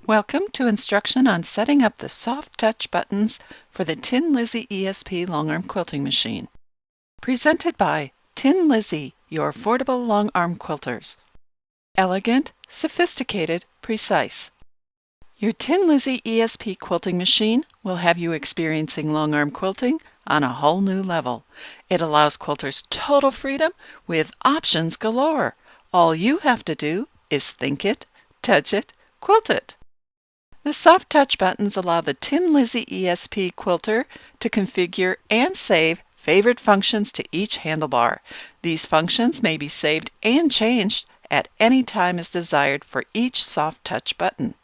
Welcome to instruction on setting up the soft touch buttons for the Tin Lizzie ESP long arm quilting machine. Presented by Tin Lizzie, your affordable long arm quilters. Elegant, sophisticated, precise. Your Tin Lizzie ESP quilting machine will have you experiencing long arm quilting on a whole new level. It allows quilters total freedom with options galore. All you have to do is think it, touch it, quilt it. The soft touch buttons allow the Tin Lizzie ESP quilter to configure and save favorite functions to each handlebar. These functions may be saved and changed at any time as desired for each soft touch button.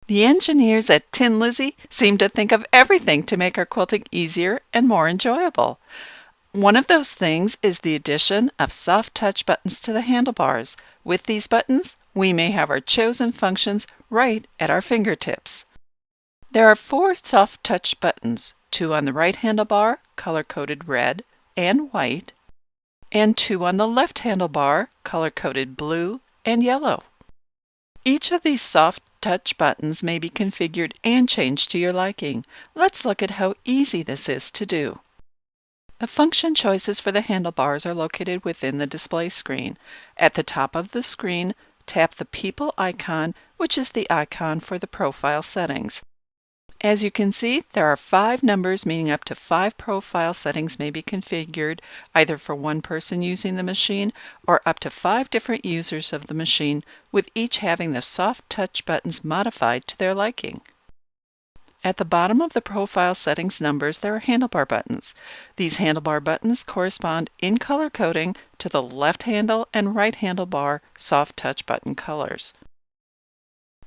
The engineers at Tin Lizzie seem to think of everything to make our quilting easier and more enjoyable. One of those things is the addition of soft touch buttons to the handlebars. With these buttons, we may have our chosen functions right at our fingertips. There are 4 soft touch buttons, 2 on the right handlebar, color-coded red and white, and 2 on the left handlebar, color-coded blue and yellow. Each of these soft touch buttons may be configured and changed to your liking. Let's look at how easy this is to do. The function choices for the handlebars are located within the display screen. At the top of the screen, tap the People icon, which is the icon for the profile settings. As you can see, there are 5 numbers, meaning up to 5 profile settings may be configured, either for one person using the machine or up to 5 different users of the machine, with each having the soft touch buttons modified to their liking. At the bottom of the profile settings numbers, there are handlebar buttons. These handlebar buttons correspond in color coding to the left handle and right handlebar soft touch button colors.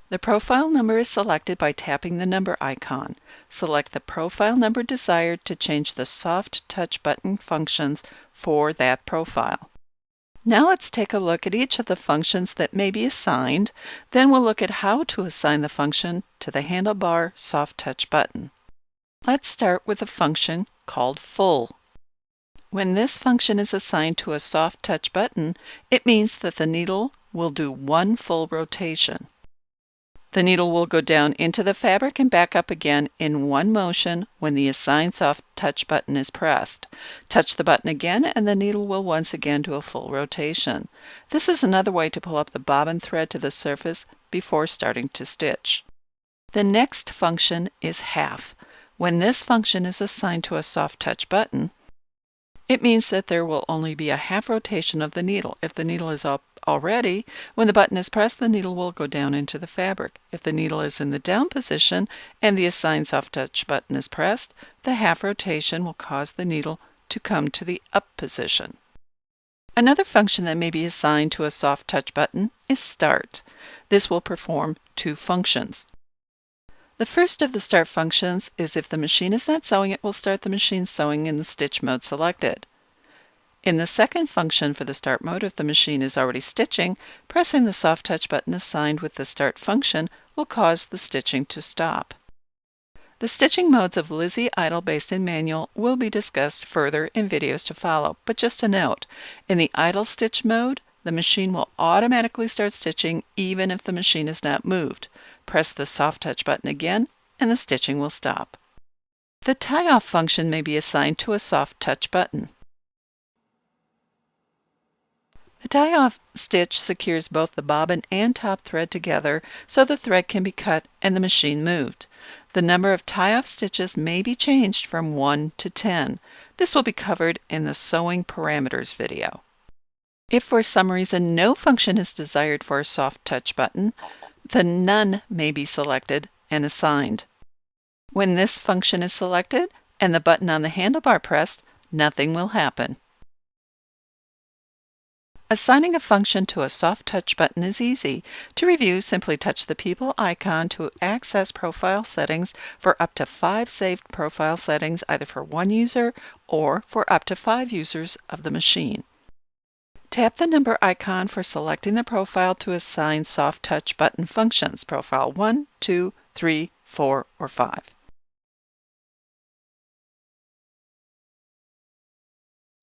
The profile number is selected by tapping the number icon. Select the profile number desired to change the soft touch button functions for that profile. Now let's take a look at each of the functions that may be assigned. Then we'll look at how to assign the function to the handlebar soft touch button. Let's start with a function called Full. When this function is assigned to a soft touch button, it means that the needle will do one full rotation. The needle will go down into the fabric and back up again in one motion when the assigned soft touch button is pressed. Touch the button again and the needle will once again do a full rotation. This is another way to pull up the bobbin thread to the surface before starting to stitch. The next function is Half. When this function is assigned to a soft touch button, it means that there will only be a half rotation of the needle. If the needle is up already, when the button is pressed, the needle will go down into the fabric. If the needle is in the down position and the assigned soft touch button is pressed, the half rotation will cause the needle to come to the up position. Another function that may be assigned to a soft touch button is Start. This will perform 2 functions. The first of the start functions is if the machine is not sewing, it will start the machine sewing in the stitch mode selected. In the second function for the start mode, if the machine is already stitching, pressing the soft touch button assigned with the start function will cause the stitching to stop. The stitching modes of Lizzie Idle based in manual will be discussed further in videos to follow, but just a note, in the idle stitch mode, the machine will automatically start stitching even if the machine is not moved. Press the soft touch button again and the stitching will stop. The tie-off function may be assigned to a soft touch button. The tie-off stitch secures both the bobbin and top thread together so the thread can be cut and the machine moved. The number of tie-off stitches may be changed from 1 to 10. This will be covered in the sewing parameters video. If for some reason no function is desired for a soft touch button, the None may be selected and assigned. When this function is selected and the button on the handlebar pressed, nothing will happen. Assigning a function to a soft touch button is easy. To review, simply touch the People icon to access profile settings for up to 5 saved profile settings, either for one user or for up to 5 users of the machine. Tap the number icon for selecting the profile to assign soft touch button functions, profile 1, 2, 3, 4, or 5.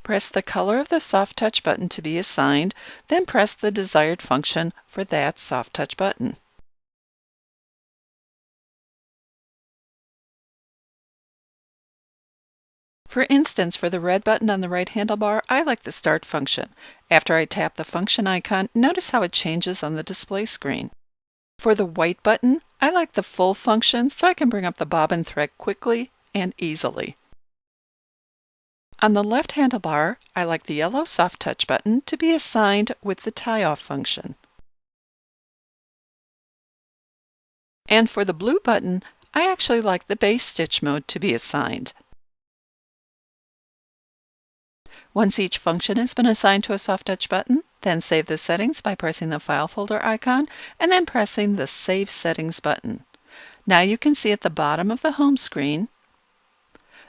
Press the color of the soft touch button to be assigned, then press the desired function for that soft touch button. For instance, for the red button on the right handlebar, I like the Start function. After I tap the function icon, notice how it changes on the display screen. For the white button, I like the Full function so I can bring up the bobbin thread quickly and easily. On the left handlebar, I like the yellow Soft Touch button to be assigned with the Tie-Off function. And for the blue button, I actually like the Base Stitch mode to be assigned. Once each function has been assigned to a Soft Touch button, then save the settings by pressing the File folder icon and then pressing the Save Settings button. Now you can see at the bottom of the home screen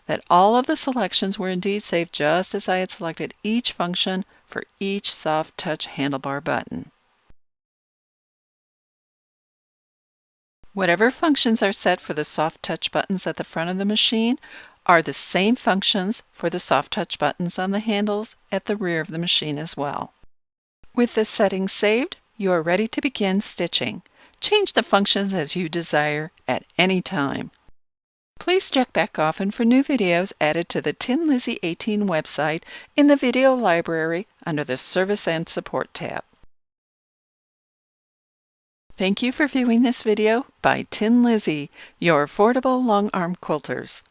that all of the selections were indeed saved just as I had selected each function for each Soft Touch handlebar button. Whatever functions are set for the Soft Touch buttons at the front of the machine are the same functions for the Soft Touch buttons on the handles at the rear of the machine as well. With the settings saved, you are ready to begin stitching. Change the functions as you desire at any time. Please check back often for new videos added to the Tin Lizzie 18 website in the video library under the Service and Support tab. Thank you for viewing this video by Tin Lizzie, your affordable long arm quilters.